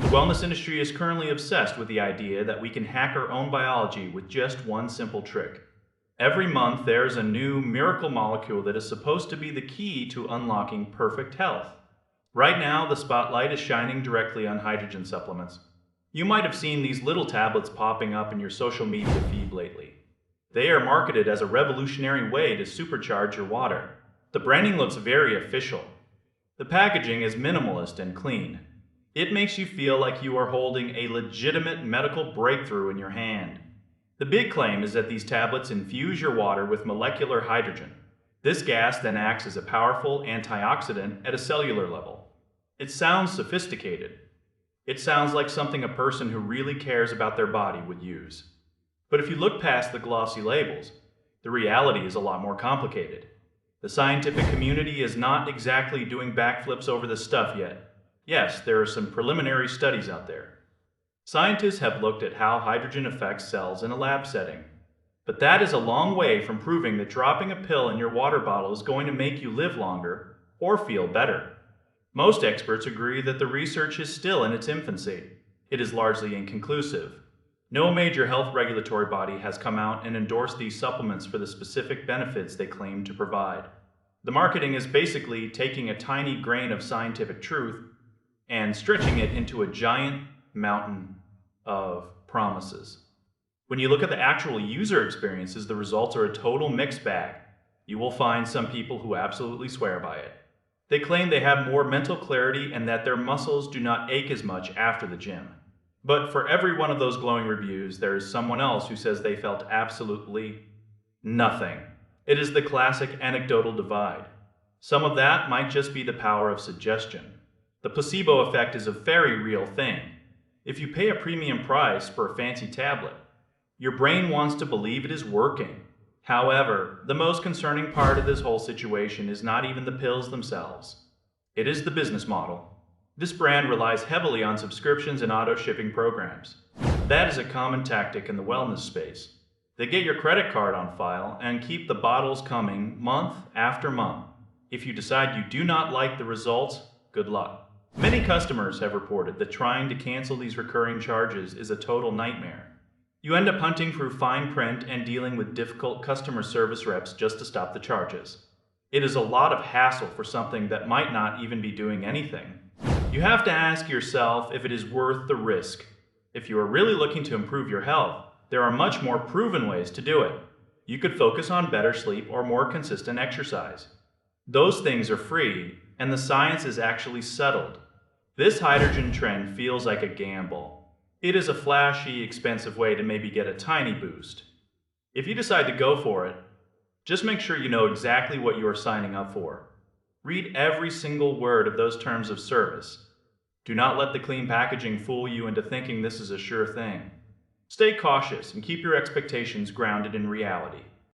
The wellness industry is currently obsessed with the idea that we can hack our own biology with just one simple trick. Every month, there's a new miracle molecule that is supposed to be the key to unlocking perfect health. Right now, the spotlight is shining directly on hydrogen supplements. You might have seen these little tablets popping up in your social media feed lately. They are marketed as a revolutionary way to supercharge your water. The branding looks very official. The packaging is minimalist and clean. It makes you feel like you are holding a legitimate medical breakthrough in your hand. The big claim is that these tablets infuse your water with molecular hydrogen. This gas then acts as a powerful antioxidant at a cellular level. It sounds sophisticated. It sounds like something a person who really cares about their body would use. But if you look past the glossy labels, the reality is a lot more complicated. The scientific community is not exactly doing backflips over this stuff yet. Yes, there are some preliminary studies out there. Scientists have looked at how hydrogen affects cells in a lab setting. But that is a long way from proving that dropping a pill in your water bottle is going to make you live longer or feel better. Most experts agree that the research is still in its infancy. It is largely inconclusive. No major health regulatory body has come out and endorsed these supplements for the specific benefits they claim to provide. The marketing is basically taking a tiny grain of scientific truth and stretching it into a giant mountain of promises. When you look at the actual user experiences, the results are a total mixed bag. You will find some people who absolutely swear by it. They claim they have more mental clarity and that their muscles do not ache as much after the gym. But for every one of those glowing reviews, there is someone else who says they felt absolutely nothing. It is the classic anecdotal divide. Some of that might just be the power of suggestion. The placebo effect is a very real thing. If you pay a premium price for a fancy tablet, your brain wants to believe it is working. However, the most concerning part of this whole situation is not even the pills themselves. It is the business model. This brand relies heavily on subscriptions and auto-shipping programs. That is a common tactic in the wellness space. They get your credit card on file and keep the bottles coming month after month. If you decide you do not like the results, good luck. Many customers have reported that trying to cancel these recurring charges is a total nightmare. You end up hunting through fine print and dealing with difficult customer service reps just to stop the charges. It is a lot of hassle for something that might not even be doing anything. You have to ask yourself if it is worth the risk. If you are really looking to improve your health, there are much more proven ways to do it. You could focus on better sleep or more consistent exercise. Those things are free, and the science is actually settled. This hydrogen trend feels like a gamble. It is a flashy, expensive way to maybe get a tiny boost. If you decide to go for it, just make sure you know exactly what you are signing up for. Read every single word of those terms of service. Do not let the clean packaging fool you into thinking this is a sure thing. Stay cautious and keep your expectations grounded in reality.